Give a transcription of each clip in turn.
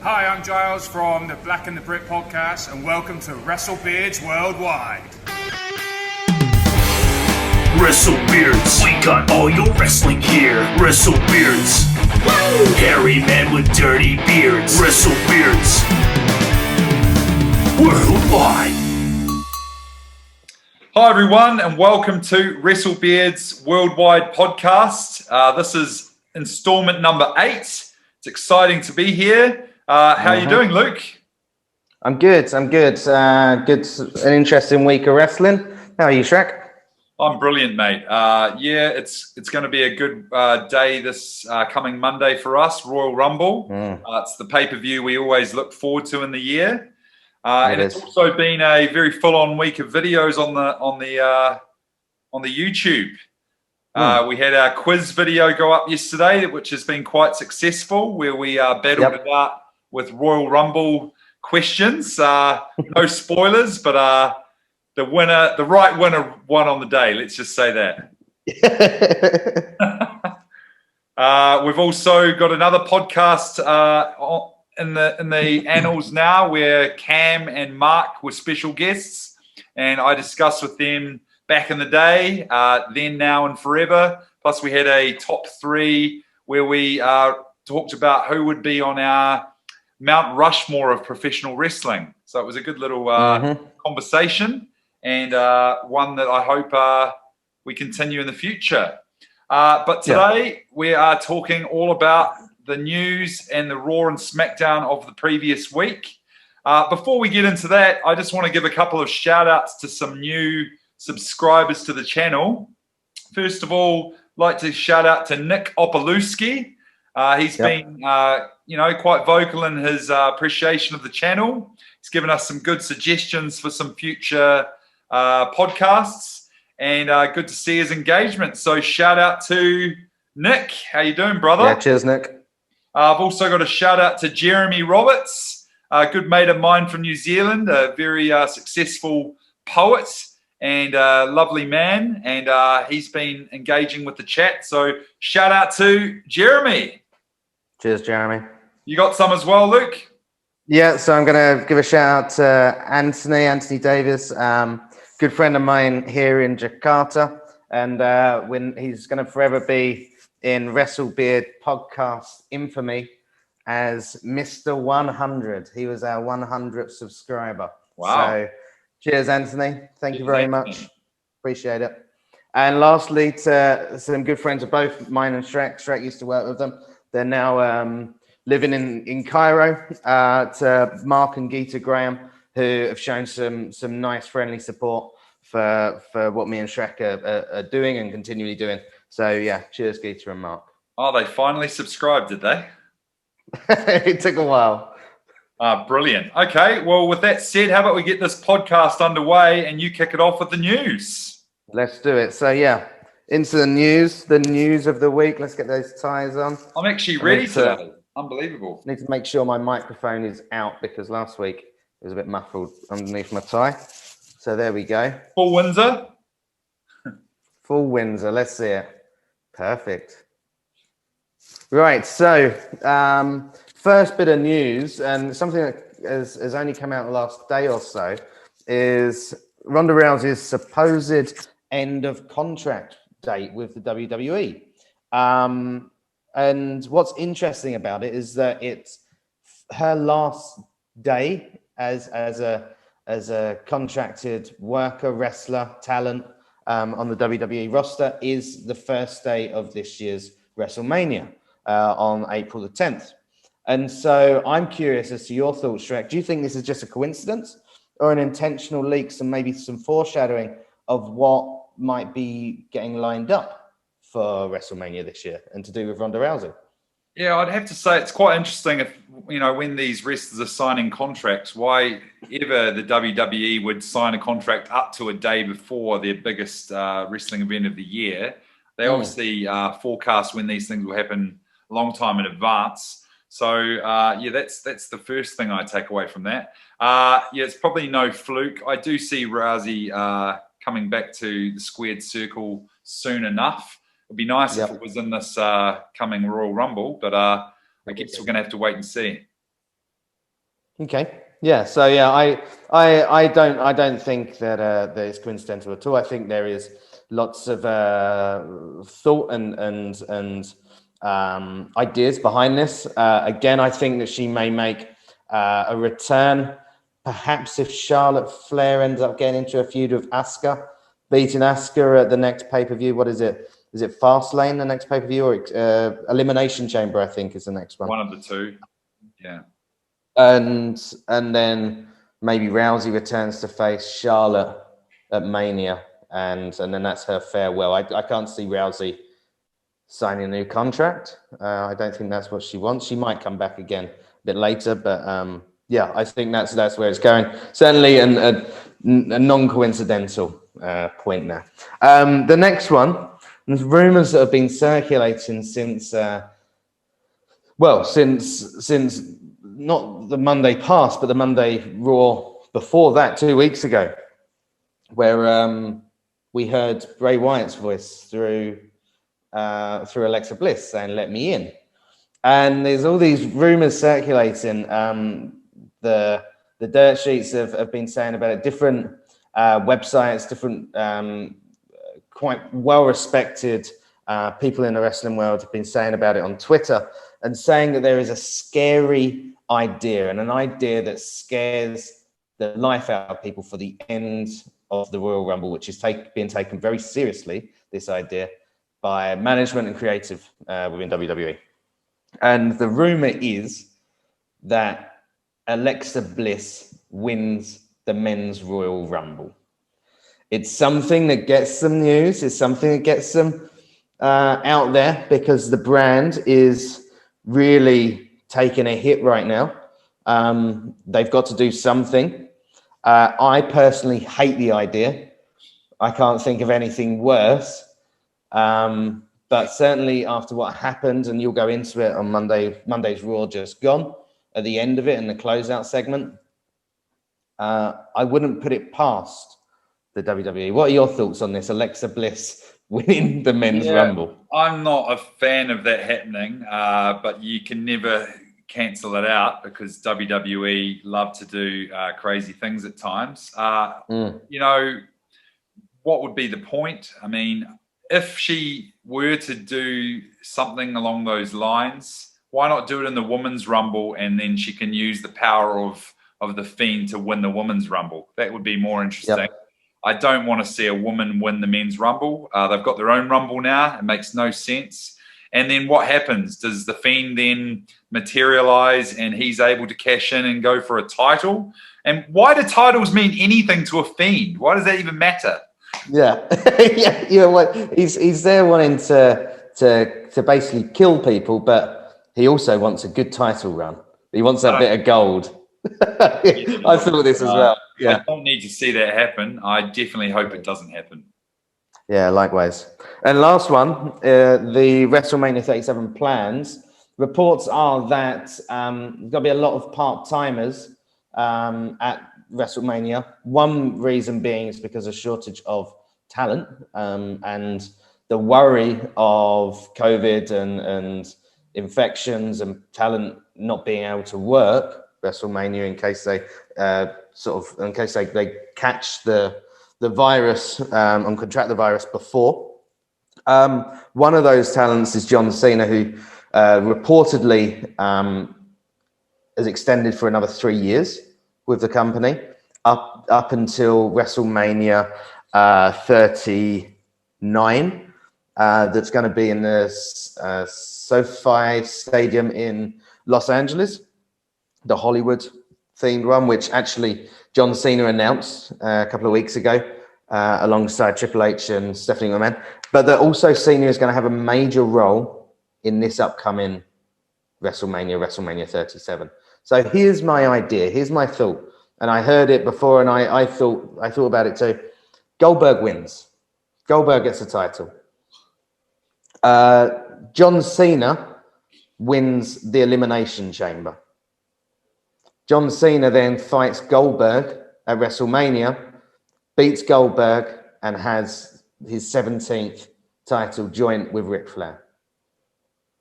Hi, I'm Giles from the Black and the Brit podcast, and welcome to WrestleBeards Worldwide. WrestleBeards, we got all your wrestling gear. WrestleBeards, woo! Hairy man with dirty beards. WrestleBeards Worldwide. Hi everyone, and welcome to WrestleBeards Worldwide podcast. This is installment number 8. It's exciting to be here. How are you doing, Luke? I'm good. An interesting week of wrestling. How are you, Shrek? I'm brilliant, mate. It's going to be a good day this coming Monday for us, Royal Rumble. It's the pay-per-view we always look forward to in the year. It's also been a very full-on week of videos on the YouTube. We had our quiz video go up yesterday, which has been quite successful, where we battled it out with Royal Rumble questions. No spoilers, but the right winner won on the day. Let's just say that. We've also got another podcast in the annals now, where Cam and Mark were special guests, and I discussed with them back in the day, then, now, and forever. Plus, we had a top 3 where we talked about who would be on our Mount Rushmore of professional wrestling. So it was a good little conversation, and one that I hope we continue in the future. But today we are talking all about the news and the Raw and Smackdown of the previous week. Before we get into that, I just want to give a couple of shout outs to some new subscribers to the channel. First of all, I'd like to shout out to Nick Opalewski. He's been quite vocal in his appreciation of the channel. He's given us some good suggestions for some future podcasts, and good to see his engagement. So shout out to Nick. How you doing, brother? Yeah, cheers, Nick. I've also got a shout out to Jeremy Roberts, a good mate of mine from New Zealand, a very successful poet and lovely man, and he's been engaging with the chat. So shout out to Jeremy. Cheers, Jeremy. You got some as well, Luke? Yeah, so I'm going to give a shout out to Anthony Davis, good friend of mine here in Jakarta, and when he's going to forever be in WrestleBeard podcast infamy as Mr. 100. He was our 100th subscriber. Wow. So cheers, Anthony. Thank you very much. Appreciate it. And lastly, to some good friends of both mine and Shrek. Shrek used to work with them. They're now living in Cairo. To Mark and Geeta Graham, who have shown some nice friendly support for what me and Shrek are doing and continually doing. So yeah, cheers, Geeta and Mark. Oh, they finally subscribed, did they? It took a while. Brilliant. Okay, well, with that said, how about we get this podcast underway and you kick it off with the news? Let's do it. So yeah, into the news of the week. Let's get those ties on. I'm actually ready today. Unbelievable. Need to make sure my microphone is out because last week it was a bit muffled underneath my tie. So there we go. Full Windsor? Full Windsor. Let's see it. Perfect. Right. So first bit of news, and something that has only come out the last day or so, is Ronda Rousey's supposed end of contract date with the WWE. And what's interesting about it is that it's her last day as a contracted worker, wrestler, talent on the WWE roster is the first day of this year's WrestleMania on April the 10th. And so I'm curious as to your thoughts, Shrek. Do you think this is just a coincidence or an intentional leak, and maybe some foreshadowing of what might be getting lined up for WrestleMania this year and to do with Ronda Rousey? Yeah, I'd have to say it's quite interesting if, when these wrestlers are signing contracts, why ever the WWE would sign a contract up to a day before their biggest wrestling event of the year. They obviously forecast when these things will happen a long time in advance. So, that's the first thing I take away from that. It's probably no fluke. I do see Rousey coming back to the squared circle soon enough. It'd be nice if it was in this coming Royal Rumble, but I guess we're going to have to wait and see. Okay. Yeah. So yeah, I don't think that it's coincidental at all. I think there is lots of thought and ideas behind this. Again, I think that she may make a return. Perhaps if Charlotte Flair ends up getting into a feud with Asuka, beating Asuka at the next pay-per-view. What is it? Is it Fastlane, the next pay-per-view, or Elimination Chamber, I think, is the next one. One of the two. Yeah. And then maybe Rousey returns to face Charlotte at Mania, and then that's her farewell. I can't see Rousey signing a new contract. I don't think that's what she wants. She might come back again a bit later, but yeah, I think that's where it's going. Certainly a non-coincidental point there. The next one, there's rumors that have been circulating since not the Monday past, but the Monday Raw before that, 2 weeks ago, where we heard Bray Wyatt's voice through Alexa Bliss saying, "Let me in." And there's all these rumors circulating. The dirt sheets have been saying about it. Different websites, different quite well-respected people in the wrestling world have been saying about it on Twitter, and saying that there is a scary idea, and an idea that scares the life out of people for the end of the Royal Rumble, which is being taken very seriously, this idea, by management and creative within WWE. And the rumor is that Alexa Bliss wins the Men's Royal Rumble. It's something that gets some news. It's something that gets them out there, because the brand is really taking a hit right now. They've got to do something. I personally hate the idea. I can't think of anything worse. But certainly after what happened, and you'll go into it on Monday's Raw just gone, at the end of it in the closeout segment, I wouldn't put it past the WWE. What are your thoughts on this? Alexa Bliss winning the Men's Rumble. I'm not a fan of that happening, but you can never cancel it out, because WWE love to do crazy things at times. You know, what would be the point? I mean, if she were to do something along those lines, why not do it in the Women's Rumble, and then she can use the power of the Fiend to win the Women's Rumble? That would be more interesting. Yep. I don't want to see a woman win the Men's Rumble. They've got their own Rumble now. It makes no sense. And then what happens? Does the Fiend then materialize and he's able to cash in and go for a title? And why do titles mean anything to a Fiend? Why does that even matter? Yeah, he's there wanting to basically kill people, but he also wants a good title run. He wants that bit of gold. I thought this as well. Yeah, I don't need to see that happen. I definitely hope it doesn't happen. Yeah, likewise. And last one, the WrestleMania 37 plans. Reports are that there's going to be a lot of part-timers at WrestleMania. One reason being is because of shortage of talent and the worry of COVID and infections and talent not being able to work WrestleMania in case they they catch the virus and contract the virus before. One of those talents is John Cena, who reportedly is extended for another 3 years with the company up until WrestleMania 39. That's going to be in the SoFi Stadium in Los Angeles, the Hollywood themed one, which actually John Cena announced a couple of weeks ago alongside Triple H and Stephanie McMahon. But that also Cena is going to have a major role in this upcoming WrestleMania 37. So here's my idea. Here's my thought. And I heard it before, and I thought about it too. Goldberg wins. Goldberg gets the title. John Cena wins the Elimination Chamber. John Cena then fights Goldberg at WrestleMania, beats Goldberg, and has his 17th title joint with Ric Flair.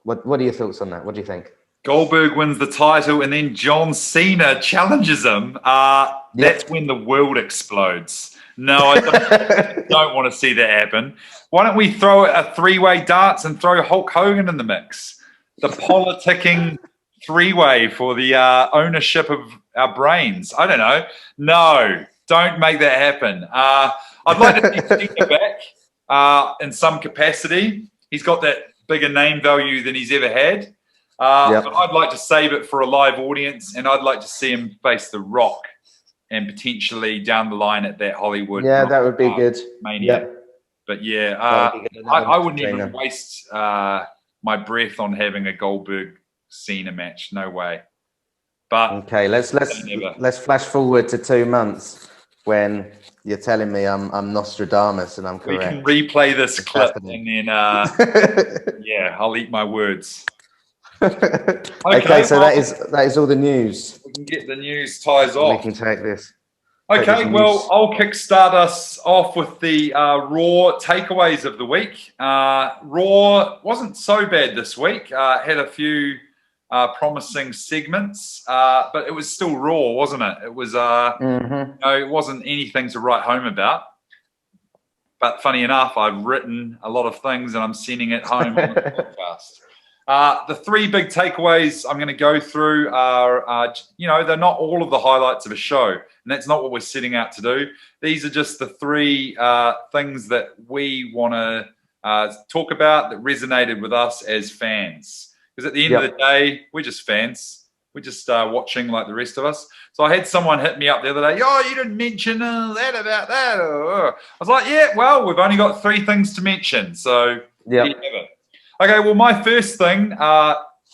What are your thoughts on that? What do you think? Goldberg wins the title, and then John Cena challenges him. That's when the world explodes. No, I don't want to see that happen. Why don't we throw a three-way dance and throw Hulk Hogan in the mix? The politicking three-way for the ownership of our brains. I don't know. No, don't make that happen. I'd like to see Cena back in some capacity. He's got that bigger name value than he's ever had. But I'd like to save it for a live audience, and I'd like to see him face The Rock and potentially down the line at that Hollywood. Yeah, that would be good. Mania. Yep. But yeah, I wouldn't even waste my breath on having a Goldberg Cena match. No way. But okay, let's flash forward to 2 months when you're telling me I'm Nostradamus and I'm correct. We can replay this clip and then yeah, I'll eat my words. Okay, so well, that is all the news. We can get the news ties off. We can take this. Okay, well, I'll kickstart us off with the Raw takeaways of the week. Raw wasn't so bad this week. Had a few promising segments, but it was still Raw, wasn't it? It was, it wasn't anything to write home about. But funny enough, I've written a lot of things and I'm sending it home on the podcast. The three big takeaways I'm going to go through are, they're not all of the highlights of a show, and that's not what we're setting out to do. These are just the three things that we want to talk about that resonated with us as fans. Because at the end of the day, we're just fans. We're just watching like the rest of us. So I had someone hit me up the other day. Oh, you didn't mention that about that. I was like, yeah, well, we've only got three things to mention. So there you have it. Okay, well, my first thing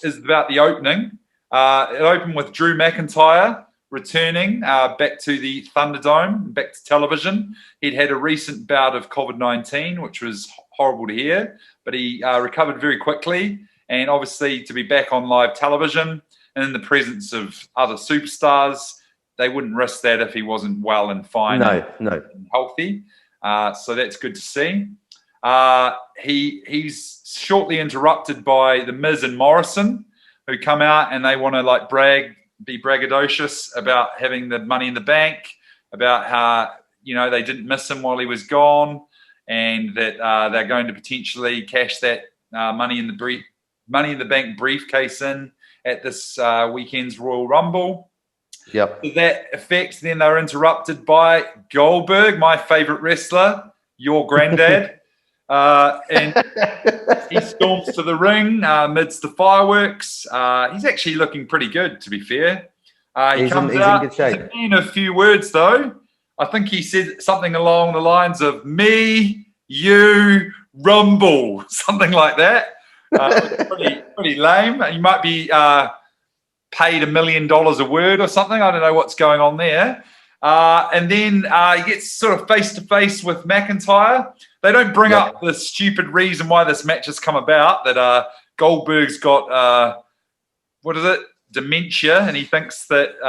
is about the opening. It opened with Drew McIntyre returning back to the Thunderdome, back to television. He'd had a recent bout of COVID-19, which was horrible to hear, but he recovered very quickly. And obviously to be back on live television and in the presence of other superstars, they wouldn't risk that if he wasn't well and fine and healthy. So that's good to see. He's shortly interrupted by The Miz and Morrison, who come out and they want to be braggadocious about having the Money in the Bank, about how, they didn't miss him while he was gone, and that they're going to potentially cash that Money in the Bank briefcase in at this weekend's Royal Rumble. Yep. To that effect, then they're interrupted by Goldberg, my favorite wrestler, your granddad. And he storms to the ring amidst the fireworks. He's actually looking pretty good, to be fair. He comes out. In good shape. He's in a few words, though. I think he said something along the lines of "me, you, rumble," something like that. Pretty lame. He might be paid $1 million a word or something. I don't know what's going on there. And then he gets sort of face-to-face with McIntyre. They don't bring up the stupid reason why this match has come about, that Goldberg's got, dementia, and he thinks that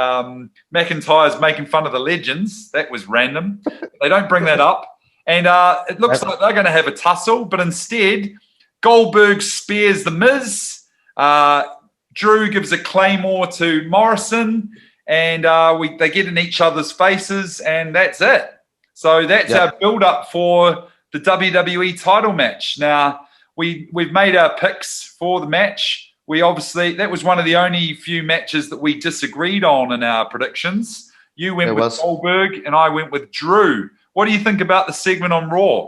McIntyre's making fun of the legends. That was random. They don't bring that up. And it looks like they're going to have a tussle, but instead, Goldberg spears The Miz. Drew gives a claymore to Morrison, and they get in each other's faces, and that's it. So that's our build-up for the WWE title match. Now, we've made our picks for the match. That was one of the only few matches that we disagreed on in our predictions. You went with Goldberg, and I went with Drew. What do you think about the segment on Raw?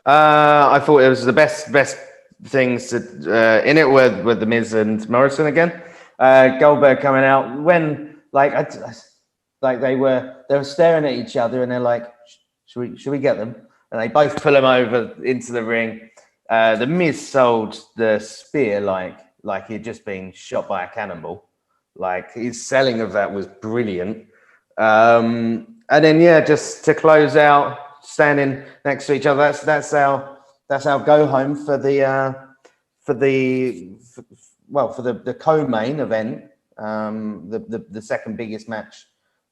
I thought it was the best things in it with The Miz and Morrison again. Goldberg coming out when they were staring at each other and they're like, should we get them? And they both pull him over into the ring. The Miz sold the spear like he'd just been shot by a cannonball. Like, his selling of that was brilliant. And then just to close out, standing next to each other. That's our go home for the co-main event, the second biggest match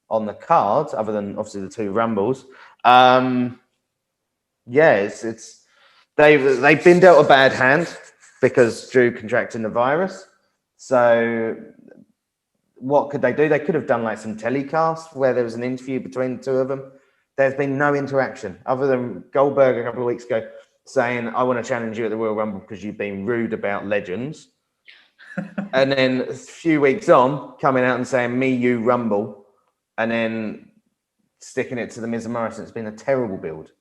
on the card, other than obviously the two Rumbles. They've been dealt a bad hand because Drew contracting the virus. So what could they do? They could have done like some telecast where there was an interview between the two of them. There's been no interaction other than Goldberg a couple of weeks ago saying, I want to challenge you at the Royal Rumble because you've been rude about legends. And then a few weeks on, coming out and saying, me, you, Rumble. And then sticking it to the Miz and Morrison. It's been a terrible build.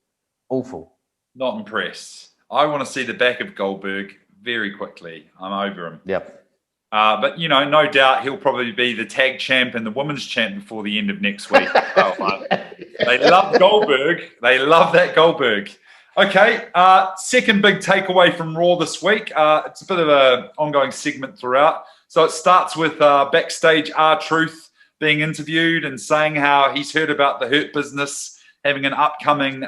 Awful. Not impressed. I want to see the back of Goldberg very quickly. I'm over him. Yep. But, you know, no doubt he'll probably be the tag champ and the women's champ before the end of next week. They love Goldberg. They love that Goldberg. Okay, second big takeaway from Raw this week. It's a bit of an ongoing segment throughout. So it starts with backstage R-Truth being interviewed and saying how he's heard about the Hurt Business having an upcoming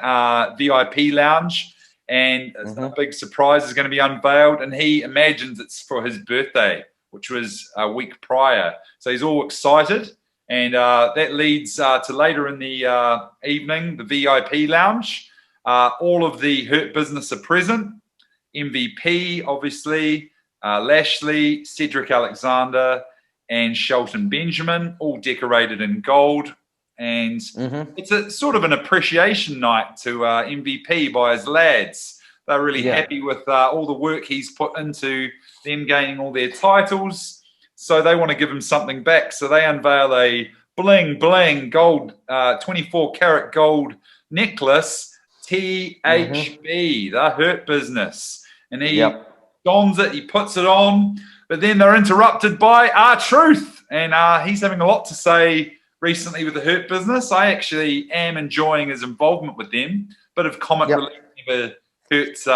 VIP lounge. And a big surprise is going to be unveiled. And he imagines it's for his birthday, which was a week prior. So he's all excited. And that leads to later in the evening, the VIP lounge. All of the Hurt Business are present. MVP, obviously, Lashley, Cedric Alexander, and Shelton Benjamin, all decorated in gold. And it's a sort of an appreciation night to MVP by his lads. They're really happy with all the work he's put into them gaining all their titles. So they want to give him something back. So they unveil a bling, bling, gold, 24-karat gold necklace, THB, the Hurt Business. And he dons it, he puts it on, but then they're interrupted by R-Truth. And he's having a lot to say recently with the Hurt Business. I actually am enjoying his involvement with them. Bit of comic relief never hurts,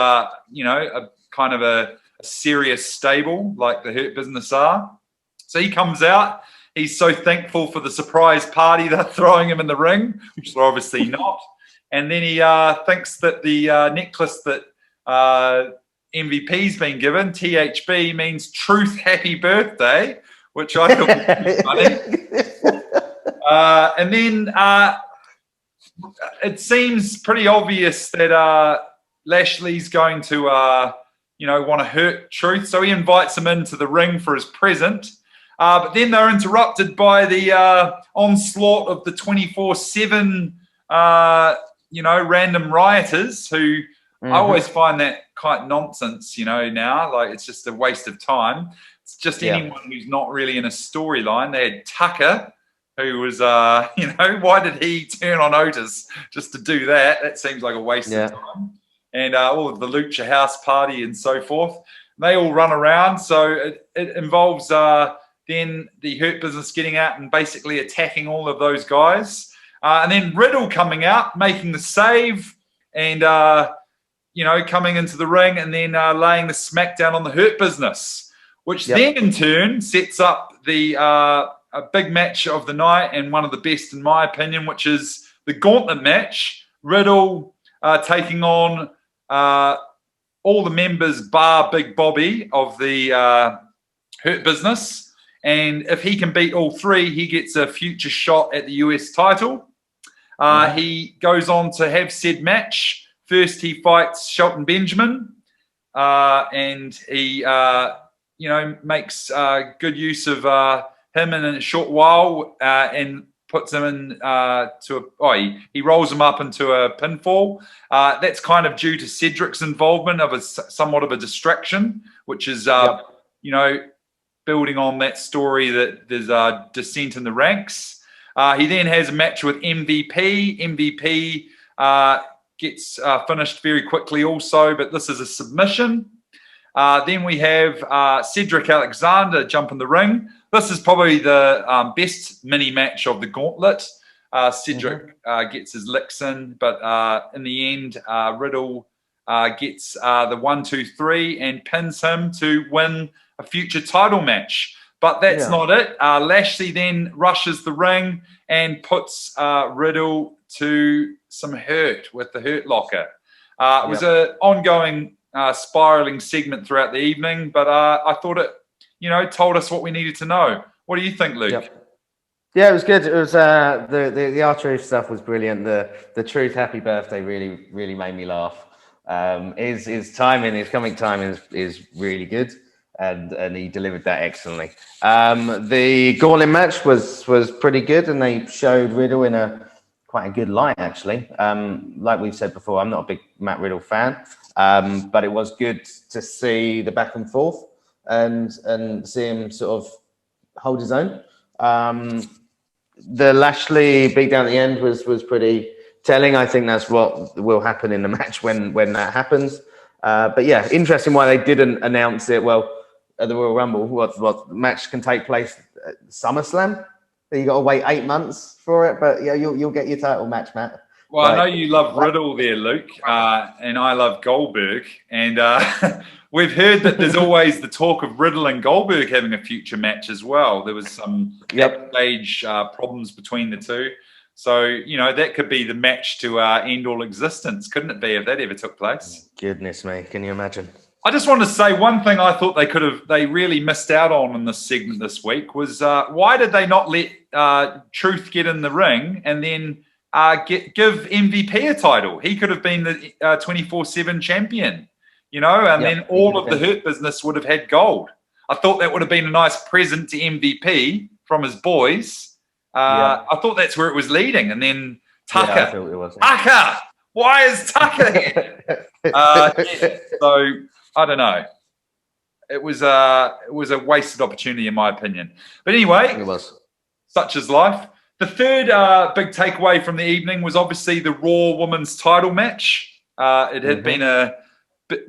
you know, a kind of a serious stable like the Hurt Business are. So he comes out. He's so thankful for the surprise party they're throwing him in the ring, which they're obviously not. And then he thinks that the necklace that MVP's been given, THB, means Truth Happy Birthday, which I thought was funny. And then it seems pretty obvious that Lashley's going to, you know, want to hurt Truth. So he invites him into the ring for his present. But then they're interrupted by the onslaught of the 24/7, you know, random rioters who I always find that quite nonsense, you know, now. Like, it's just a waste of time. It's just anyone who's not really in a storyline. They had Tucker, who was, you know, why did he turn on Otis just to do that? That seems like a waste of time. And all of the Lucha House Party and so forth. They all run around. So it involves then the Hurt Business getting out and basically attacking all of those guys. And then Riddle coming out, making the save and, you know, coming into the ring and then laying the smackdown on the Hurt Business, which then in turn sets up the a big match of the night and one of the best in my opinion, which is the gauntlet match. Riddle taking on all the members bar Big Bobby of the Hurt Business. And if he can beat all three, he gets a future shot at the US title. He goes on to have said match. First, he fights Shelton Benjamin, and he, you know, makes good use of him in a short while and puts him in he rolls him up into a pinfall. That's kind of due to Cedric's involvement of somewhat of a distraction, which is, you know, building on that story that there's a dissent in the ranks. He then has a match with MVP. MVP gets finished very quickly also, but this is a submission. Then we have Cedric Alexander jump in the ring. This is probably the best mini match of the gauntlet. Cedric gets his licks in, but in the end, Riddle gets the 1, 2, 3 and pins him to win a future title match. But that's not it. Lashley then rushes the ring and puts Riddle to some hurt with the Hurt Locker. It was an ongoing spiraling segment throughout the evening, but I thought it, you know, told us what we needed to know. What do you think, Luke? Yeah, it was good. It was the R-Truth stuff was brilliant. The Truth Happy Birthday really made me laugh. His timing, his comic timing is really good. and he delivered that excellently. The Gauntlet match was pretty good, and they showed Riddle in quite a good light, actually. Like we've said before, I'm not a big Matt Riddle fan, but it was good to see the back and forth and see him sort of hold his own. The Lashley beatdown at the end was pretty telling. I think that's what will happen in the match when that happens. But yeah, interesting why they didn't announce it. Well, at the Royal Rumble, what match can take place at SummerSlam? You got to wait 8 months for it, but yeah, you'll get your title match, Matt. Well, I know you love Riddle there, Luke, and I love Goldberg. And we've heard that there's always the talk of Riddle and Goldberg having a future match as well. There was some backstage problems between the two. So, you know, that could be the match to end all existence, couldn't it be, if that ever took place? Goodness me, can you imagine? I just want to say one thing I thought they really missed out on in this segment this week was why did they not let Truth get in the ring and then give MVP a title? He could have been the 24/7 champion, you know, and then all of the Hurt Business would have had gold. I thought that would have been a nice present to MVP from his boys. I thought that's where it was leading. And then Tucker. Yeah, I thought it was. Tucker! Why is Tucker here? So I don't know. It was a wasted opportunity, in my opinion. But anyway, it was. Such is life. The third big takeaway from the evening was obviously the Raw Women's title match. It had been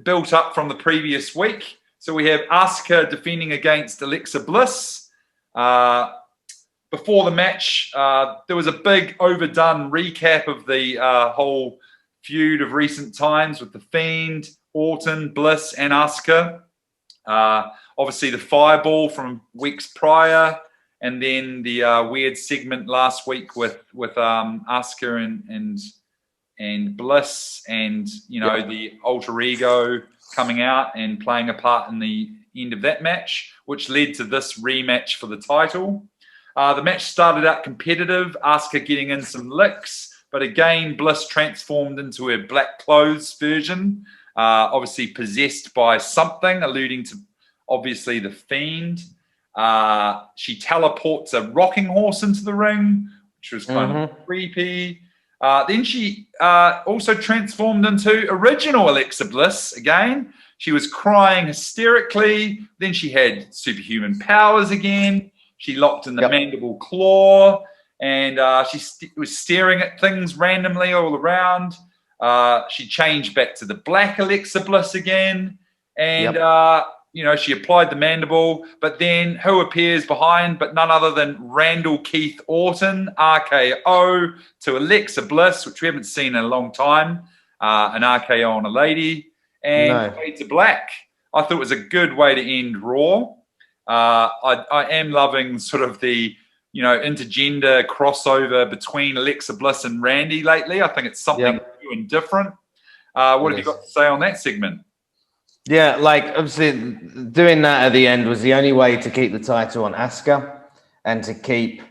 built up from the previous week. So we have Asuka defending against Alexa Bliss. Before the match, there was a big overdone recap of the whole feud of recent times with The Fiend, Orton, Bliss, and Asuka. Obviously, the fireball from weeks prior, and then the weird segment last week with Asuka and Bliss, and you know the alter ego coming out and playing a part in the end of that match, which led to this rematch for the title. The match started out competitive, Asuka getting in some licks, but again, Bliss transformed into her black clothes version, obviously possessed by something, alluding to obviously the Fiend. She teleports a rocking horse into the ring, which was kind of creepy. Then she also transformed into original Alexa Bliss again. She was crying hysterically. Then she had superhuman powers again. She locked in the mandible claw, and she was staring at things randomly all around. She changed back to the black Alexa Bliss again, and you know, she applied the mandible. But then who appears behind but none other than Randall Keith Orton, RKO to Alexa Bliss, which we haven't seen in a long time, an RKO on a lady, and fade to black. I thought it was a good way to end Raw. I am loving sort of the, you know, intergender crossover between Alexa Bliss and Randy lately. I think it's something new and different. What have you got to say on that segment? Yeah, like obviously doing that at the end was the only way to keep the title on Asuka and to keep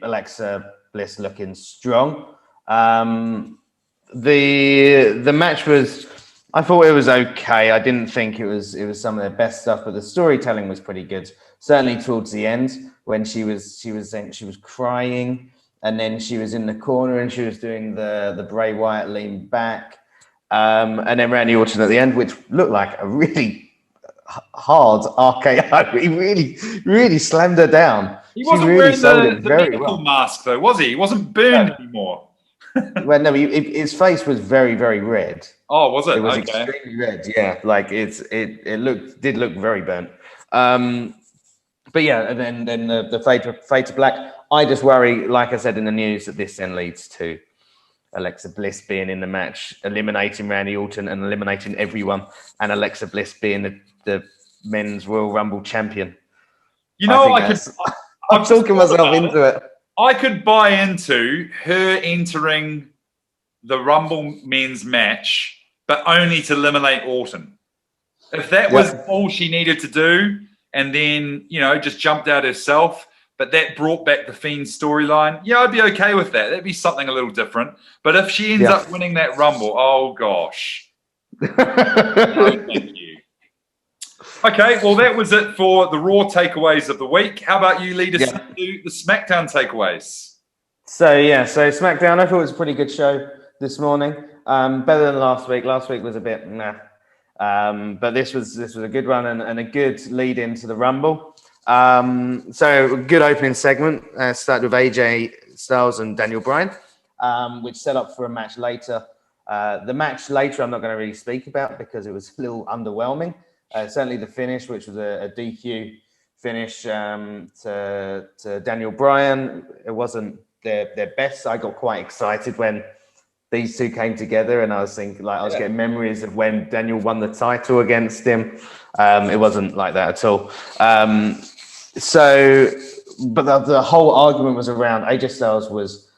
Alexa Bliss looking strong. The match was, I thought it was okay. I didn't think it was some of their best stuff, but the storytelling was pretty good. Certainly towards the end when she was crying, and then she was in the corner and she was doing the Bray Wyatt lean back. And then Randy Orton at the end, which looked like a really hard RKO. He really slammed her down. He wasn't wearing the medical mask, though, was he? He wasn't burned anymore. Well, no, his face was very, very red. Oh, was it? It was extremely red. Yeah, like it did look very burnt. But yeah, and then the fade to black. I just worry, like I said in the news, that this then leads to Alexa Bliss being in the match, eliminating Randy Orton and eliminating everyone, and Alexa Bliss being the men's Royal Rumble champion. You know, I'm talking myself into it. I could buy into her entering the Rumble men's match, but only to eliminate Orton. If that was all she needed to do, and then, you know, just jumped out herself, but that brought back the Fiend storyline, yeah, I'd be okay with that. That'd be something a little different. But if she ends up winning that Rumble, oh gosh. No, thank you. Okay, well, that was it for the Raw takeaways of the week. How about you lead us into the SmackDown takeaways? So SmackDown, I thought it was a pretty good show this morning. Better than last week. Last week was a bit nah. But this was a good one and a good lead into the Rumble. So a good opening segment. Started with AJ Styles and Daniel Bryan, which set up for a match later. The match later I'm not going to really speak about because it was a little underwhelming. Certainly the finish, which was a DQ finish to Daniel Bryan. It wasn't their best. I got quite excited when these two came together, and I was thinking, I was getting memories of when Daniel won the title against him. It wasn't like that at all. But the whole argument was around AJ Styles was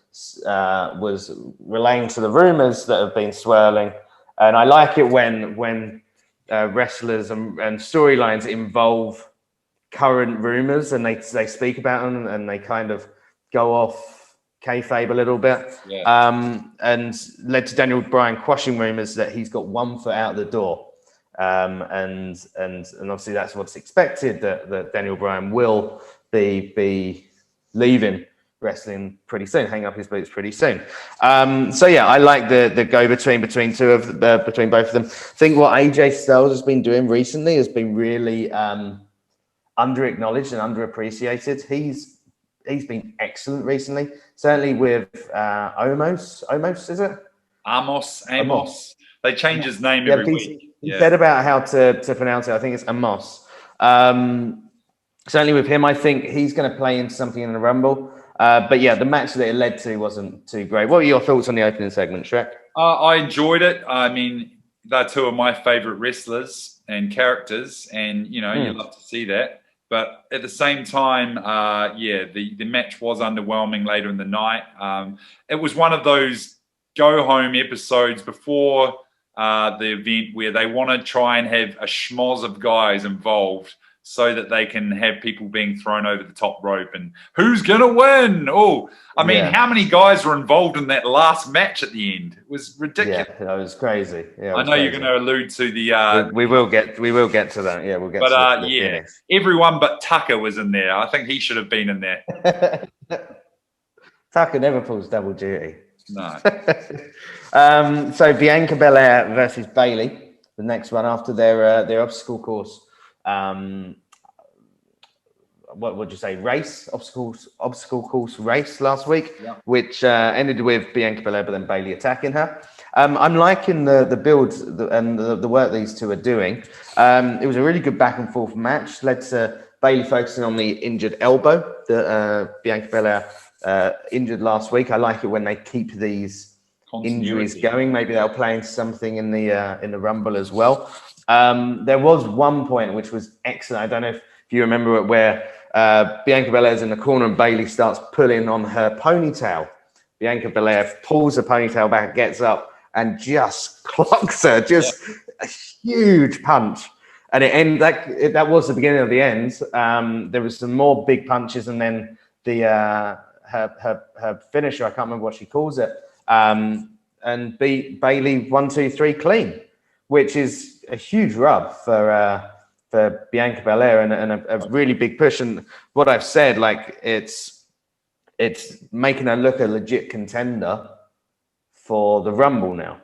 relaying to the rumors that have been swirling, and I like it when wrestlers and storylines involve current rumors and they speak about them and they kind of go off kayfabe a little bit, and led to Daniel Bryan quashing rumors that he's got 1 foot out the door, and obviously that's what's expected, that Daniel Bryan will be leaving wrestling pretty soon, hang up his boots pretty soon. I like the go between both of them. I think what AJ Styles has been doing recently has been really under acknowledged and underappreciated. He's been excellent recently, certainly with Omos, is it? Amos. They change his name every week. He said about how to pronounce it. I think it's Amos. Certainly with him, I think he's going to play into something in the Rumble. But the match that it led to wasn't too great. What are your thoughts on the opening segment, Shrek? I enjoyed it. I mean, they're two of my favorite wrestlers and characters, and you love to see that. But at the same time, the match was underwhelming later in the night. It was one of those go-home episodes before the event where they want to try and have a schmoz of guys involved so that they can have people being thrown over the top rope and who's going to win? How many guys were involved in that last match at the end? It was ridiculous. Yeah, that was crazy. Yeah, I know you're going to allude to the... we will get to that. Yeah, we'll get to the finish. Everyone but Tucker was in there. I think he should have been in there. Tucker never pulls double duty. No. So Bianca Belair versus Bayley, the next one after their obstacle course. What would you say? Obstacle course race last week, which ended with Bianca Belair, but then Bayley attacking her. I'm liking the build and the work these two are doing. It was a really good back and forth match. Led to Bayley focusing on the injured elbow that Bianca Belair injured last week. I like it when they keep these injuries going. Maybe they'll play into something in the Rumble as well. There was one point which was excellent. I don't know if you remember it, where Bianca Belair's in the corner and Bayley starts pulling on her ponytail. Bianca Belair pulls the ponytail back, gets up, and just clocks her. A huge punch. And it ended. That was the beginning of the end. There was some more big punches, and then her finisher. I can't remember what she calls it. And beat Bayley 1, 2, 3 clean, which is a huge rub for Bianca Belair and a really big push. And what I've said, it's making her look a legit contender for the Rumble now.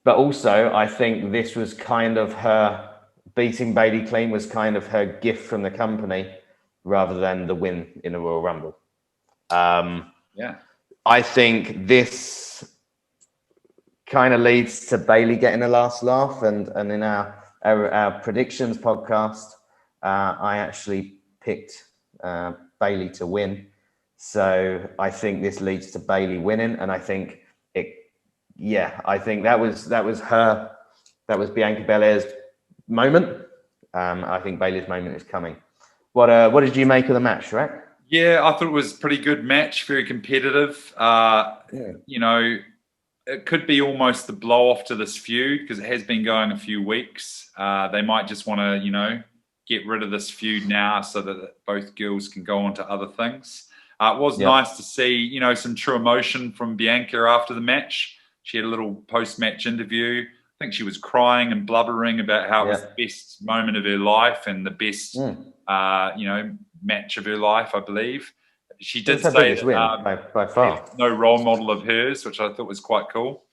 But also, I think this was kind of her beating Bayley clean was kind of her gift from the company rather than the win in the Royal Rumble. I think this kind of leads to Bayley getting a last laugh, and in our predictions podcast, I actually picked Bayley to win. So I think this leads to Bayley winning, and I think that was Bianca Belair's moment. I think Bayley's moment is coming. What did you make of the match, Shrek? Yeah, I thought it was a pretty good match, very competitive. It could be almost the blow off to this feud because it has been going a few weeks. They might just want to, get rid of this feud now so that both girls can go on to other things. It was nice to see, some true emotion from Bianca after the match. She had a little post-match interview. think she was crying and blubbering about how it was the best moment of her life and the best, match of her life, I believe. She did say that, by far. No role model of hers, which I thought was quite cool.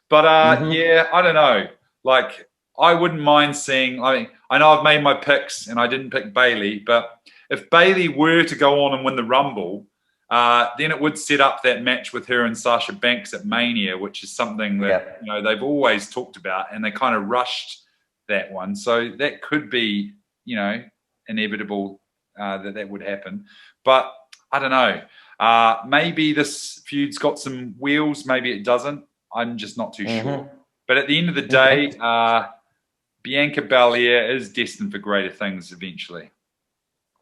But I don't know. Like, I wouldn't mind seeing. I know I've made my picks and I didn't pick Bayley, but if Bayley were to go on and win the Rumble, then it would set up that match with her and Sasha Banks at Mania, which is something that they've always talked about, and they kind of rushed that one. So that could be, inevitable that would happen. But I don't know. Maybe this feud's got some wheels. Maybe it doesn't. I'm just not too sure. But at the end of the day, Bianca Belair is destined for greater things eventually.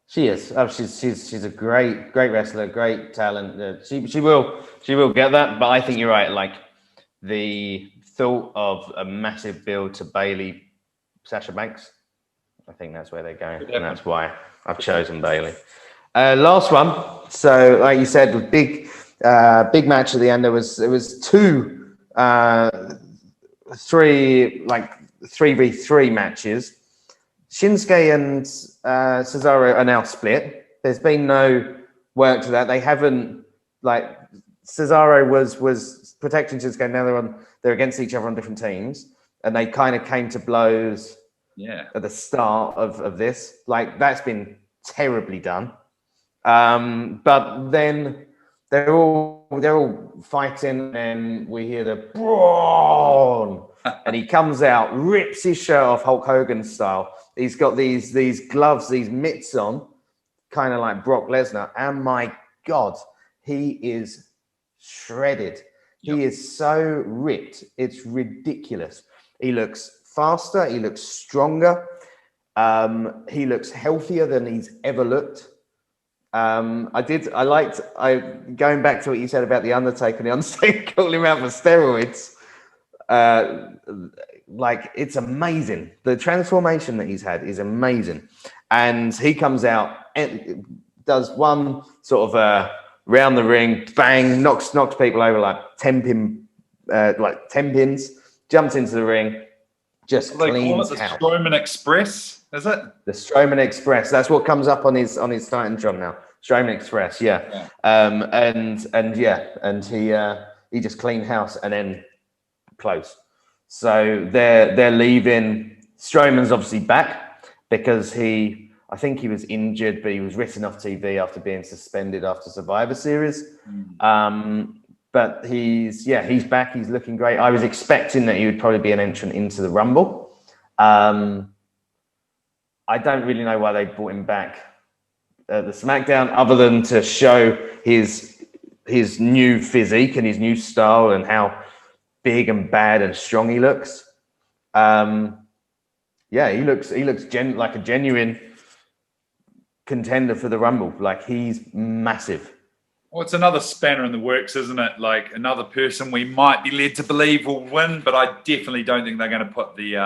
She is. Oh, she's a great wrestler, great talent. She will get that. But I think you're right. Like, the thought of a massive build to Bayley, Sasha Banks, I think that's where they're going, and that's why I've chosen Bayley. Last one. So, like you said, with big match at the end. There was 3v3 matches. Shinsuke and Cesaro are now split. There's been no work to that. They haven't, like, Cesaro was protecting Shinsuke. Now they're against each other on different teams, and they kind of came to blows. At the start of this, like, that's been terribly done. But then they're all fighting, and we hear the Braun, and he comes out, rips his shirt off Hulk Hogan style. He's got these gloves, these mitts on, kind of like Brock Lesnar. And my God, he is shredded. He is so ripped. It's ridiculous. He looks faster. He looks stronger. He looks healthier than he's ever looked. Going back to what you said about the Undertaker and the Undertaker calling him out for steroids. Like, it's amazing. The transformation that he's had is amazing. And he comes out and does one sort of round the ring, bang, knocks people over like 10 pins, jumps into the ring, just cleans house. House. The Strowman Express, is it? The Strowman Express. That's what comes up on his Titantron now. Strowman Express, yeah. And he just cleaned house and then closed. So they're leaving. Strowman's obviously back because I think he was injured, but he was written off TV after being suspended after Survivor Series. But he's back. He's looking great. I was expecting that he would probably be an entrant into the Rumble. I don't really know why they brought him back at the SmackDown, other than to show his new physique and his new style and how big and bad and strong he looks. He looks like a genuine contender for the Rumble. Like, he's massive. Well, it's another spanner in the works, isn't it? Like, another person we might be led to believe will win, but I definitely don't think they're going to put the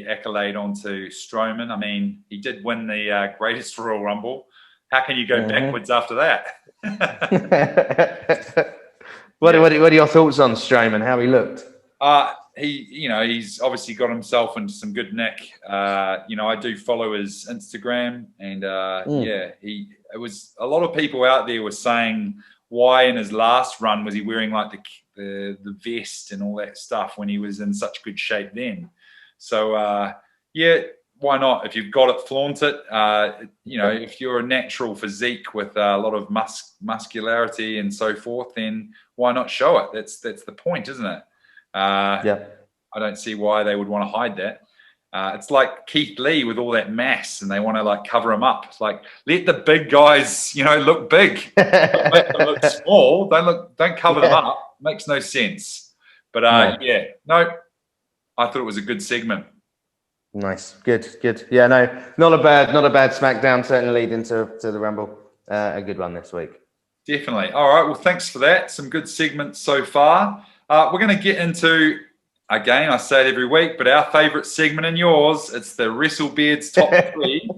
accolade onto Strowman. I mean, he did win the greatest Royal Rumble. How can you go backwards after that? What are your thoughts on Strowman? How he looked? He's obviously got himself into some good nick. I do follow his Instagram, and it was a lot of people out there were saying why in his last run was he wearing like the vest and all that stuff when he was in such good shape then. So why not? If you've got it, flaunt it. If you're a natural physique with a lot of muscularity and so forth, then why not show it? That's the point, isn't it? I don't see why they would want to hide that. It's like Keith Lee with all that mass, and they want to like cover him up. It's like, let the big guys, look big. Don't make them look small. Don't cover them up. Makes no sense. But I thought it was a good segment. Nice, good. Yeah, no, not a bad SmackDown. Certainly leading to the Rumble. A good one this week. Definitely. All right. Well, thanks for that. Some good segments so far. We're going to get into, again, I say it every week, but our favourite segment and yours. It's the WrestleBeards Top 3.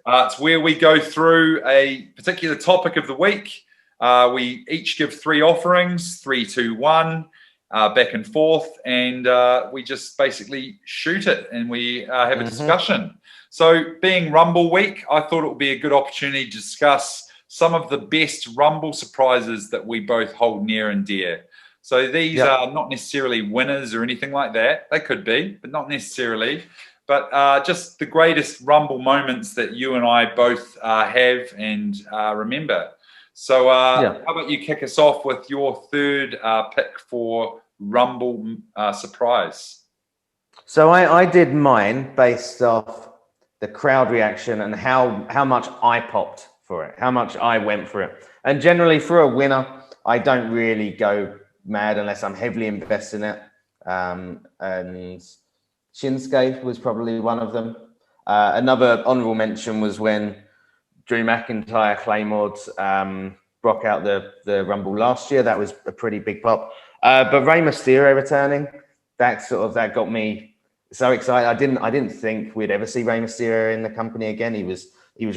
It's where we go through a particular topic of the week. We each give 3 offerings, 3, 2, 1. back and forth, and we just basically shoot it and we have a discussion. So being Rumble week, I thought it would be a good opportunity to discuss some of the best Rumble surprises that we both hold near and dear. So these are not necessarily winners or anything like that. They could be, but not necessarily. But just the greatest Rumble moments that you and I both have and remember. So how about you kick us off with your third pick for Rumble surprise? So I did mine based off the crowd reaction and how much I popped for it, how much I went for it. And generally for a winner, I don't really go mad unless I'm heavily invested in it. And Shinsuke was probably one of them. Another honorable mention was when Drew McIntyre claymored Brock out the Rumble last year. That was a pretty big pop. But Rey Mysterio returning, that got me so excited. I didn't think we'd ever see Rey Mysterio in the company again. He was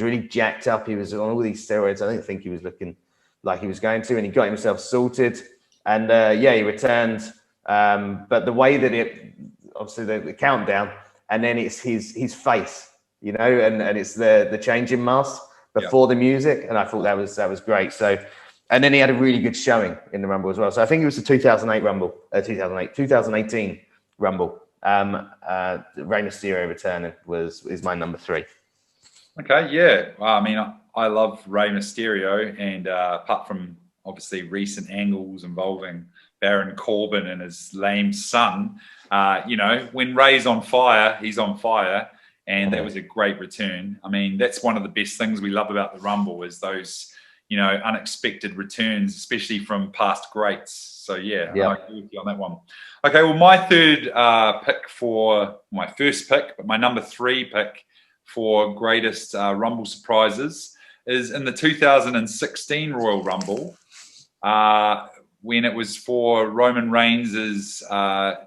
really jacked up. He was on all these steroids. I didn't think he was looking like he was going to, and he got himself sorted. And he returned. But the way that it, obviously the countdown, and then it's his face, and it's the changing mask before the music, and I thought that was great. So, and then he had a really good showing in the Rumble as well. So I think it was the 2018 Rumble. Rey Mysterio returning is my number 3. Okay, yeah. Well, I mean, I love Rey Mysterio, and apart from obviously recent angles involving Baron Corbin and his lame son, when Rey's on fire, he's on fire, and that was a great return. I mean, that's one of the best things we love about the Rumble is those, unexpected returns, especially from past greats. So I agree with you on that one. Okay, well, my third pick for my first pick, but my number 3 pick for greatest Rumble surprises is in the 2016 Royal Rumble, when it was for Roman Reigns'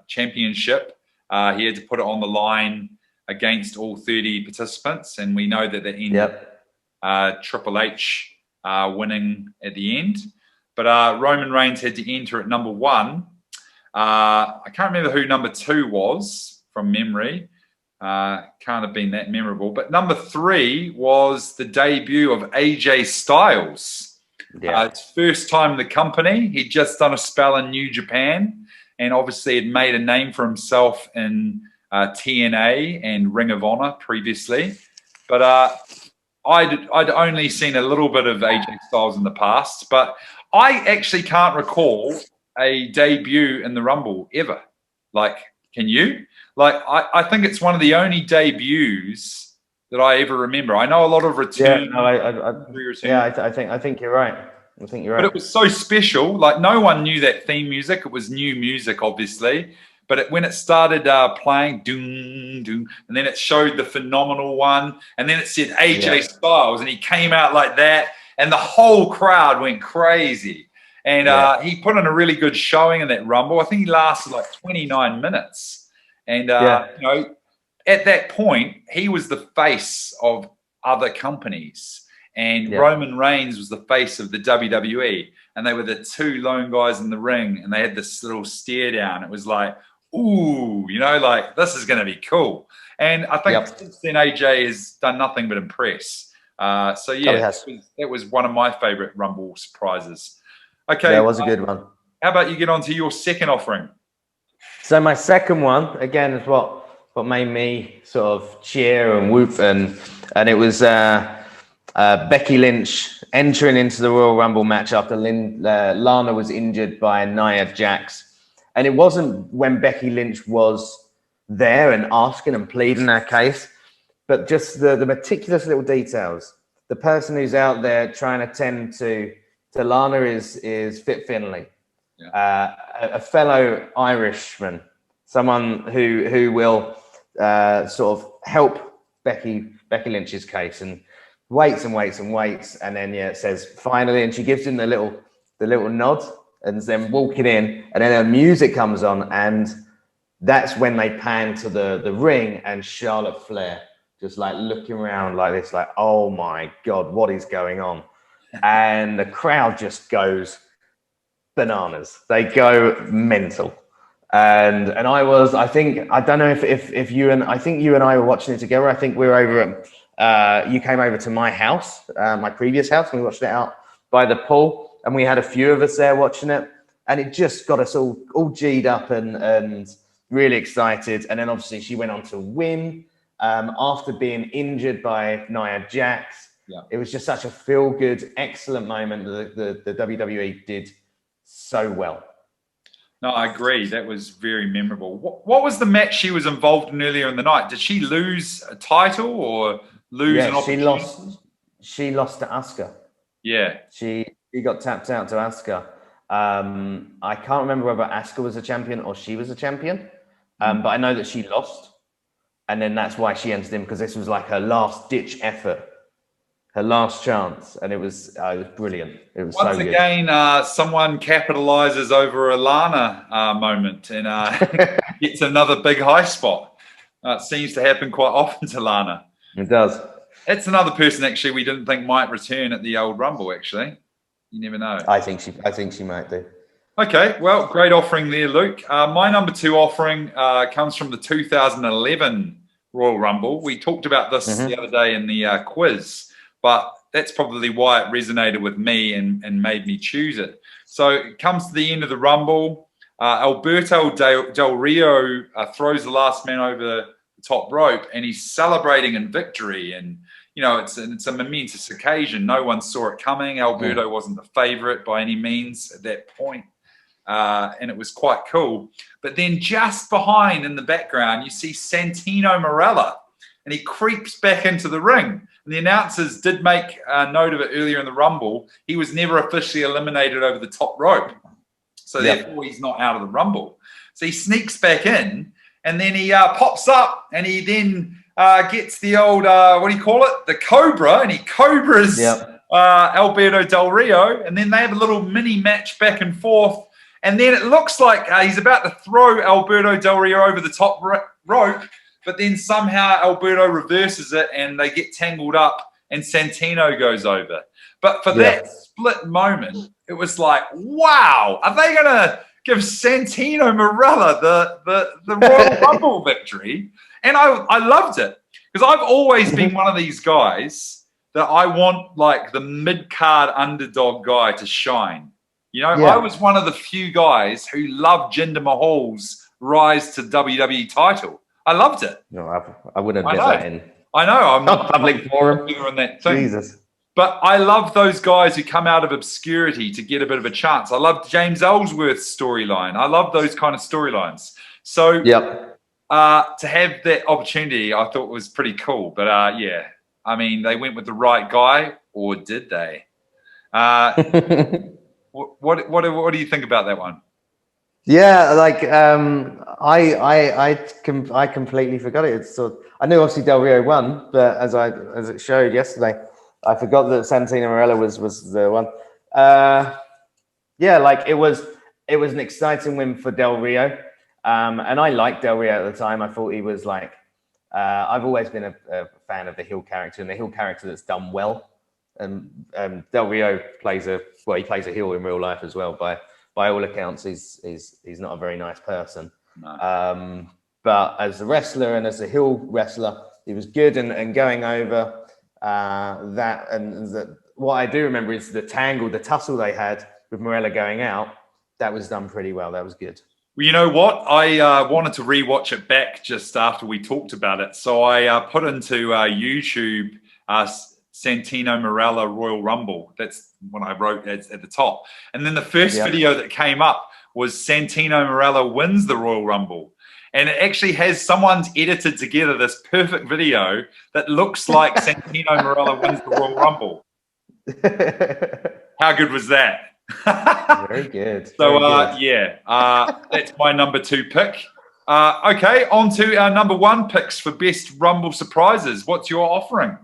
championship. He had to put it on the line against all 30 participants, and we know that ended Triple H winning at the end. But Roman Reigns had to enter at number 1. I can't remember who number 2 was from memory. Can't have been that memorable. But number 3 was the debut of AJ Styles. It's first time in the company. He'd just done a spell in New Japan, and obviously had made a name for himself in TNA and Ring of Honor previously. But I'd only seen a little bit of AJ Styles in the past, but I actually can't recall a debut in the Rumble ever. Like, can you? Like, I think it's one of the only debuts that I ever remember. I know a lot of returns. I think you're right. But it was so special. Like, no one knew that theme music. It was new music, obviously. But when it started playing, doom, doom, and then it showed the phenomenal one, and then it said AJ Styles, and he came out like that, and the whole crowd went crazy. And he put on a really good showing in that Rumble. I think he lasted like 29 minutes. And, at that point, he was the face of other companies. And Roman Reigns was the face of the WWE. And they were the 2 lone guys in the ring, and they had this little stare down. It was like, ooh, like, this is going to be cool. And I think since then, AJ has done nothing but impress. That was one of my favorite Rumble surprises. Okay. That was a good one. How about you get on to your second offering? So my second one, again, is what made me sort of cheer and whoop, and it was Becky Lynch entering into the Royal Rumble match after Lana was injured by Nia Jax. And it wasn't when Becky Lynch was there and asking and pleading her case, but just the meticulous little details. The person who's out there trying to tend to Lana is Fit Finlay, a fellow Irishman, someone who will sort of help Becky Lynch's case, and waits, and then it says finally, and she gives him the little nod, and then walking in, and then her music comes on, and that's when they pan to the ring, and Charlotte Flair just like looking around like this, like, oh my God, what is going on? And the crowd just goes bananas. They go mental. And I think I don't know if you and I were watching it together. I think we were over at you came over to my house, my previous house, and we watched it out by the pool, and we had a few of us there watching it, and it just got us all G'd up and really excited. And then obviously she went on to win after being injured by Nia Jax. Yeah. It was just such a feel-good, excellent moment. The WWE did so well. No, I agree. That was very memorable. What was the match she was involved in earlier in the night? Did she lose a title or lose an opportunity? She lost to Asuka. Yeah. She got tapped out to Asuka. I can't remember whether Asuka was a champion or she was a champion, but I know that she lost. And then that's why she entered in, because this was like her last-ditch effort, her last chance, and it was brilliant. It was Once so good. again, someone capitalizes over a Lana moment and gets another big high spot. It seems to happen quite often to Lana. It does. It's another person actually we didn't think might return at the old Rumble. Actually, you never know. I think she might do. Okay, well, great offering there, Luke. My number 2 offering comes from the 2011 Royal Rumble. We talked about this the other day in the quiz. But that's probably why it resonated with me and made me choose it. So it comes to the end of the Rumble. Alberto Del Rio throws the last man over the top rope, and he's celebrating in victory. And, you know, it's a momentous occasion. No one saw it coming. Alberto wasn't the favorite by any means at that point. And it was quite cool. But then just behind in the background, you see Santino Marella, and he creeps back into the ring. And the announcers did make a note of it earlier in the Rumble. He was never officially eliminated over the top rope. So therefore, he's not out of the Rumble. So he sneaks back in, and then he pops up, and he then gets the old, what do you call it? The Cobra, and he Cobras Alberto Del Rio. And then they have a little mini match back and forth. And then it looks like he's about to throw Alberto Del Rio over the top rope. But then somehow Alberto reverses it and they get tangled up and Santino goes over. But for that split moment, it was like, wow, are they going to give Santino Marella the Royal Rumble victory? And I loved it, because I've always been one of these guys that I want like the mid-card underdog guy to shine. You know, I was one of the few guys who loved Jinder Mahal's rise to WWE title. I loved it. No, I wouldn't admit that in. I know. I'm not public forum. On that thing. Jesus. But I love those guys who come out of obscurity to get a bit of a chance. I loved James Ellsworth's storyline. I love those kind of storylines. So to have that opportunity, I thought was pretty cool. But I mean, they went with the right guy, or did they? What do you think about that one? Yeah, like I completely forgot it. It's sort of, I knew obviously Del Rio won, but as it showed yesterday, I forgot that Santino Marella was the one. Like it was an exciting win for Del Rio, and I liked Del Rio at the time. I thought he was like I've always been a fan of the heel character, and the heel character that's done well. And Del Rio plays a heel in real life as well. By all accounts, he's not a very nice person. No. But as a wrestler and as a heel wrestler, he was good and going over that. And what I do remember is the tussle they had with Marella going out. That was done pretty well. That was good. Well, you know what? I wanted to rewatch it back just after we talked about it. So I put into YouTube Santino Marella Royal Rumble. That's what I wrote at the top. And then the first video that came up was Santino Marella wins the Royal Rumble. And it actually has someone's edited together this perfect video that looks like Santino Marella wins the Royal Rumble. How good was that? Very good. So, that's my number 2 pick. Okay, on to our number 1 picks for best Rumble surprises. What's your offering?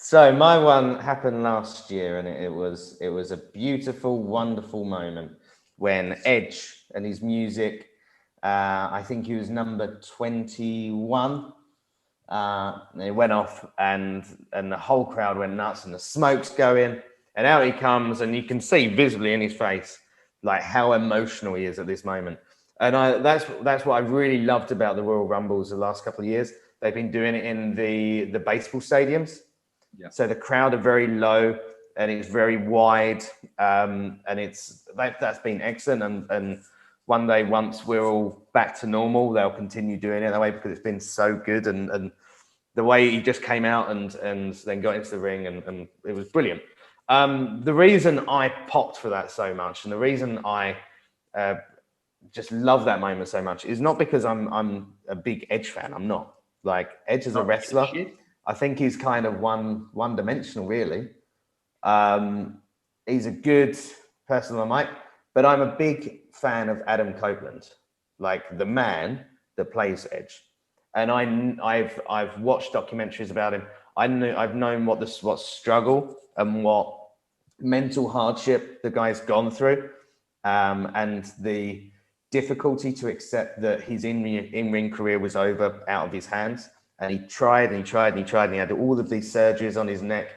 So my one happened last year, and it was a beautiful, wonderful moment when Edge and his music, I think he was number 21, they went off and the whole crowd went nuts and the smoke's going and out he comes, and you can see visibly in his face like how emotional he is at this moment. And that's what I really loved about the Royal Rumbles the last couple of years. They've been doing it in the baseball stadiums. Yeah. So the crowd are very low and it's very wide. And that's been excellent. And one day, once we're all back to normal, they'll continue doing it that way because it's been so good. And the way he just came out and then got into the ring and it was brilliant. The reason I popped for that so much and the reason I just love that moment so much is not because I'm a big Edge fan. I'm not. Like, Edge as a wrestler, I think he's kind of one-dimensional, really. He's a good person on the mic, but I'm a big fan of Adam Copeland, like the man that plays Edge. And I've watched documentaries about him. I've known what struggle and what mental hardship the guy's gone through, and the difficulty to accept that his in-ring career was over, out of his hands. And he tried and he tried and he tried and he had all of these surgeries on his neck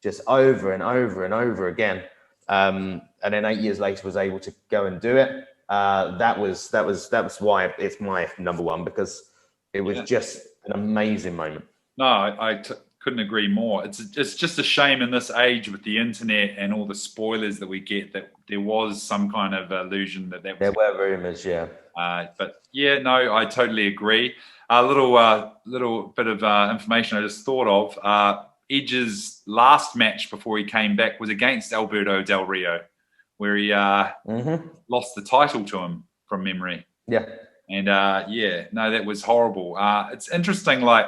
just over and over and over again. And then 8 years later was able to go and do it. That was why it's my number one, because it was just an amazing moment. No, I couldn't agree more. It's just a shame in this age with the internet and all the spoilers that we get that there was some kind of illusion that was. There were rumors, yeah. But yeah, no, I totally agree. A little bit of information I just thought of. Edge's last match before he came back was against Alberto Del Rio, where he lost the title to him from memory. Yeah. And that was horrible. It's interesting, like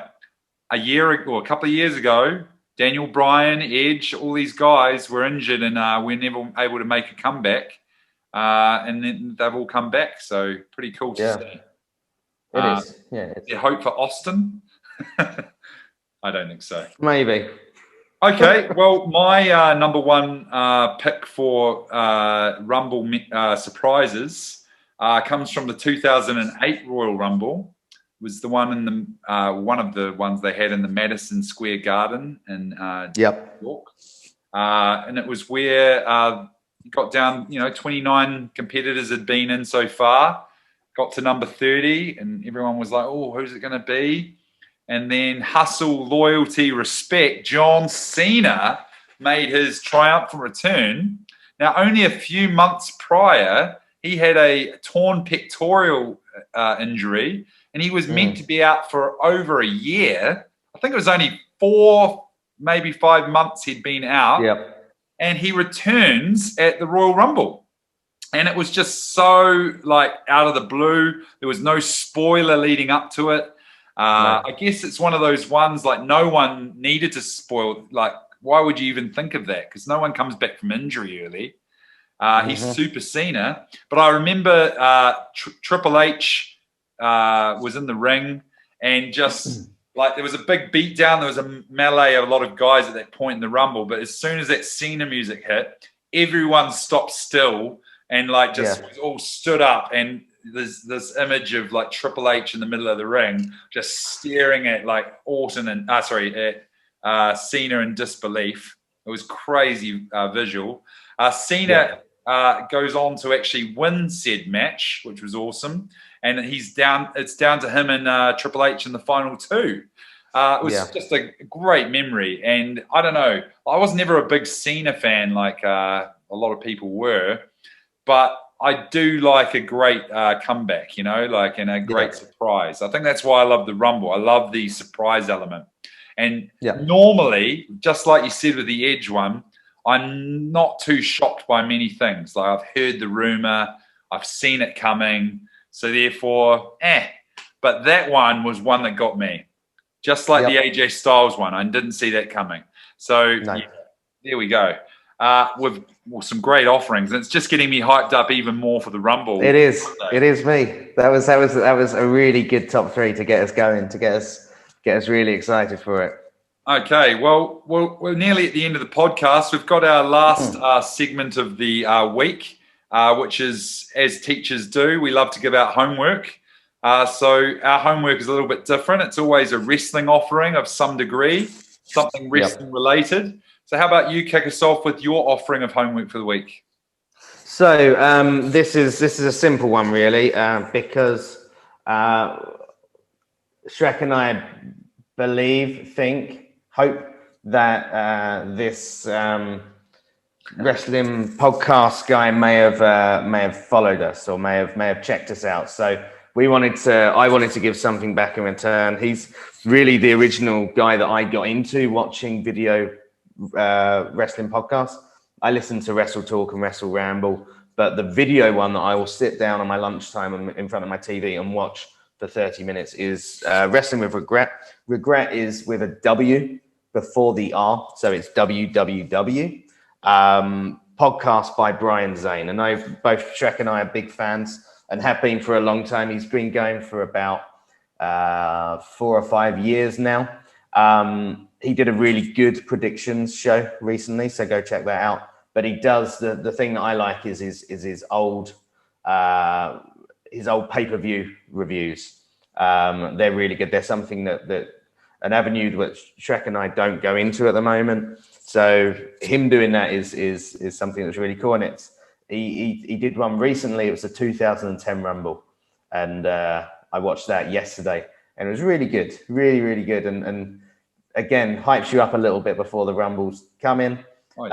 a year ago, or a couple of years ago, Daniel Bryan, Edge, all these guys were injured and were never able to make a comeback. And then they've all come back. So pretty cool to see. It is. Yeah. Is there hope for Austin? I don't think so. Maybe. Okay. Well, my number one pick for Rumble surprises comes from the 2008 Royal Rumble. It was the one in the one of the ones they had in the Madison Square Garden in New York, and it was where got down. 29 competitors had been in so far. Got to number 30, and everyone was like, "Oh, who's it going to be?" And then hustle, loyalty, respect. John Cena made his triumphant return. Now, only a few months prior, he had a torn pectoral injury, and he was meant to be out for over a year. I think it was only 4, maybe 5 months he'd been out. Yep. And he returns at the Royal Rumble. And it was just so, like, out of the blue. There was no spoiler leading up to it. I guess it's one of those ones, like, no one needed to spoil. Like, why would you even think of that? Because no one comes back from injury early. He's Super Cena. But I remember Triple H was in the ring and just, like, there was a big beat down. There was a melee of a lot of guys at that point in the Rumble. But as soon as that Cena music hit, everyone stopped still and, like, just was all stood up. And there's this image of, like, Triple H in the middle of the ring just staring at, like, Orton and Cena in disbelief. It was crazy visual. Cena goes on to actually win said match, which was awesome. And it's down to him and Triple H in the final two. It was just a great memory. And I don't know, I was never a big Cena fan like a lot of people were, but I do like a great comeback, and a great surprise. I think that's why I love the Rumble. I love the surprise element. And normally, just like you said with the Edge one, I'm not too shocked by many things. Like, I've heard the rumor, I've seen it coming, so therefore, But that one was one that got me. Just like the AJ Styles one, I didn't see that coming. So there we go. With some great offerings, and it's just getting me hyped up even more for the Rumble. It is me. That was a really good top 3 to get us going, to get us really excited for it. Okay, well, we're nearly at the end of the podcast. We've got our last segment of the week, which is, as teachers do, we love to give out homework. So our homework is a little bit different. It's always a wrestling offering of some degree, something wrestling related. So how about you kick us off with your offering of homework for the week? So this is a simple one, really, because Shrek and I hope that this wrestling podcast guy may have followed us or may have checked us out. So I wanted to give something back in return. He's really the original guy that I got into watching video wrestling podcasts. I listen to Wrestle Talk and Wrestle Ramble, but the video one that I will sit down on my lunchtime in front of my TV and watch for 30 minutes is Wrestling with Regret. Regret is with a W before the R, so it's WWW. Podcast by Brian Zane. And both Shrek and I are big fans and have been for a long time. He's been going for about 4 or 5 years now. He did a really good predictions show recently, so go check that out. But he does the thing that I like is his old pay-per-view reviews. They're really good. They're something that an avenue which Shrek and I don't go into at the moment. So him doing that is something that's really cool. And he did one recently. It was the 2010 Rumble, and I watched that yesterday, and it was really good, really, really good. And again, hypes you up a little bit before the Rumbles come in. Oh,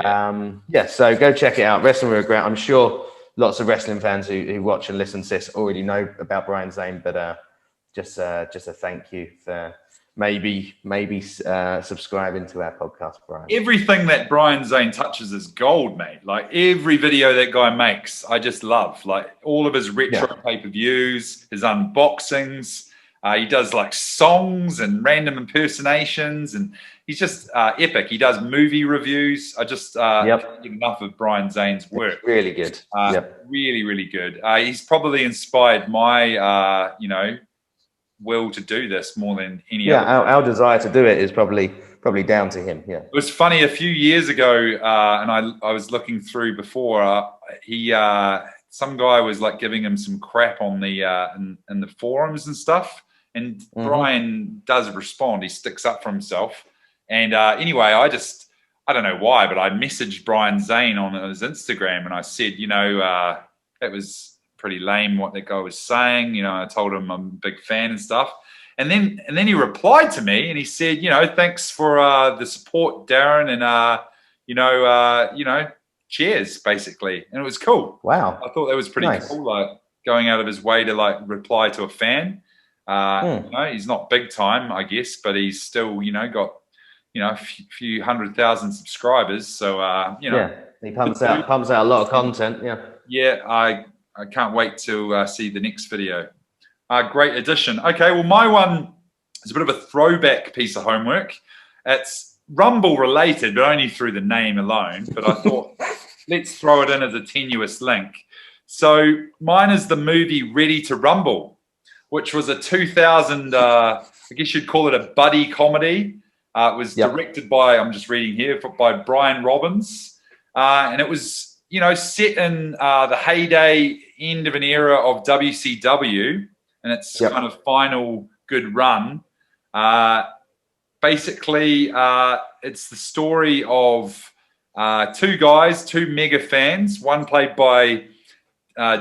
yeah. So go check it out. Wrestling with Regret. I'm sure lots of wrestling fans who watch and listen to this already know about Brian Zane, but just a thank you for maybe subscribing to our podcast, Brian. Everything that Brian Zane touches is gold, mate. Like every video that guy makes, I just love. Like all of his retro pay-per-views, his unboxings. He does like songs and random impersonations, and he's just epic. He does movie reviews. I just can't get enough of Brian Zane's work. It's really good. Really, really good. He's probably inspired my, will to do this more than any other. Our desire to do it is probably down to him. Yeah. It was funny a few years ago, and I was looking through before. Some guy was like giving him some crap on the in the forums and stuff. And Brian does respond. He sticks up for himself. And anyway, I don't know why, but I messaged Brian Zane on his Instagram, and I said, that was pretty lame what that guy was saying. I told him I'm a big fan and stuff. And then he replied to me, and he said, thanks for the support, Darren, and cheers, basically. And it was cool. Wow. I thought that was pretty cool, like going out of his way to like reply to a fan. He's not big time, I guess, but he's still, got, a few 100,000 subscribers. So, he pumps out a lot of content. Yeah. Yeah. I can't wait to see the next video. Great addition. Okay. Well, my one is a bit of a throwback piece of homework. It's Rumble related, but only through the name alone. But I thought, let's throw it in as a tenuous link. So mine is the movie Ready to Rumble, which was a 2000, I guess you'd call it a buddy comedy. It was directed by, I'm just reading here, by Brian Robbins. And it was, set in the heyday end of an era of WCW and its kind of final good run. Basically, it's the story of two guys, two mega fans, one played by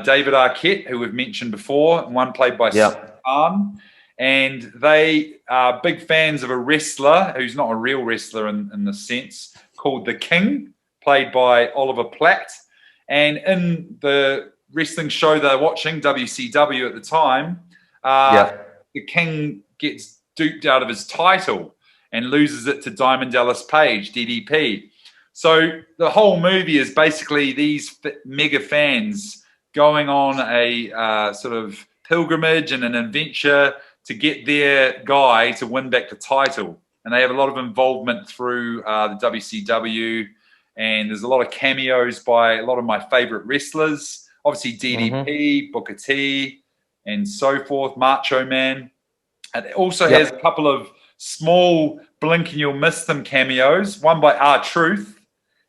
David Arquette, who we've mentioned before, and one played by Taarland. And they are big fans of a wrestler who's not a real wrestler in the sense, called The King, played by Oliver Platt. And in the wrestling show they're watching, WCW at the time, The King gets duped out of his title and loses it to Diamond Dallas Page, DDP. So the whole movie is basically these mega fans going on a sort of pilgrimage and an adventure to get their guy to win back the title. And they have a lot of involvement through the WCW. And there's a lot of cameos by a lot of my favorite wrestlers. Obviously DDP, Booker T, and so forth, Macho Man. And it also has a couple of small blink and you'll miss them cameos. One by R-Truth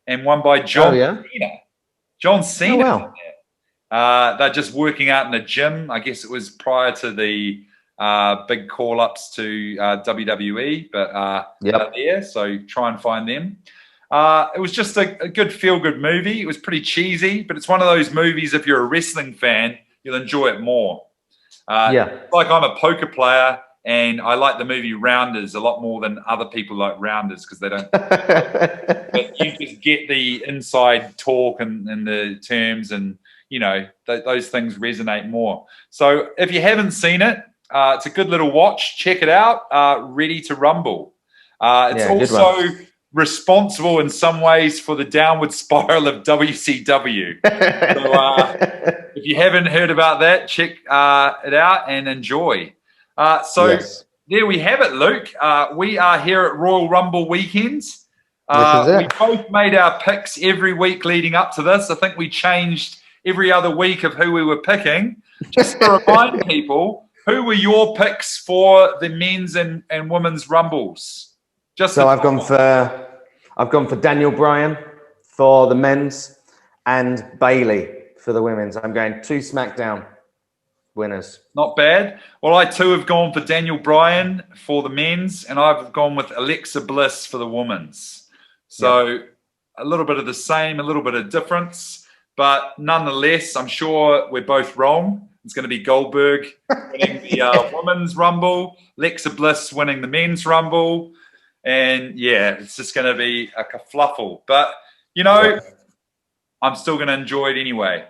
and one by John Cena. John Cena. Oh, wow. They're just working out in the gym. I guess it was prior to the big call-ups to WWE, but they're there, so try and find them. It was just a good feel-good movie. It was pretty cheesy, but it's one of those movies, if you're a wrestling fan, you'll enjoy it more. Like I'm a poker player, and I like the movie Rounders a lot more than other people like Rounders because they don't. But you just get the inside talk and the terms, and you know those things resonate more. So if you haven't seen it, it's a good little watch. Check it out. Ready to Rumble. It's also responsible in some ways for the downward spiral of WCW. So if you haven't heard about that, check it out and enjoy. There we have it, Luke. We are here at Royal Rumble weekends. We both made our picks every week leading up to this. I think we changed every other week of who we were picking. Just to remind people, who were your picks for the men's and women's Rumbles? I've gone for Daniel Bryan for the men's and Bailey for the women's. I'm going 2 SmackDown winners. Not bad. Well, I too have gone for Daniel Bryan for the men's, and I've gone with Alexa Bliss for the women's. So a little bit of the same, a little bit of difference, but nonetheless, I'm sure we're both wrong. It's going to be Goldberg winning the women's Rumble, Alexa Bliss winning the men's Rumble, and it's just going to be a kerfluffle. But, I'm still going to enjoy it anyway.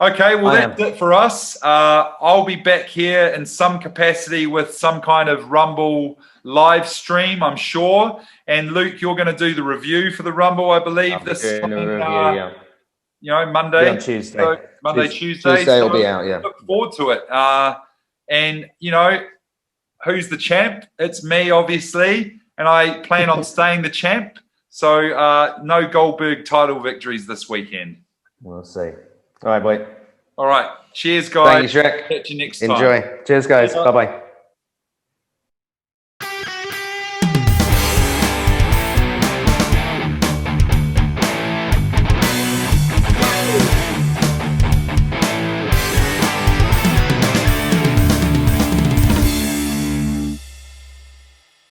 Okay, well, that's it for us. I'll be back here in some capacity with some kind of Rumble live stream, I'm sure. And Luke, you're going to do the review for the Rumble, I believe. Monday. On Tuesday. So Monday, Tuesday. Tuesday will be out, Look forward to it. And, who's the champ? It's me, obviously. And I plan on staying the champ. So no Goldberg title victories this weekend. We'll see. All right, boy. All right. Cheers, guys. Thank you, Shrek. Catch you next time. Enjoy. Cheers, guys. Bye-bye.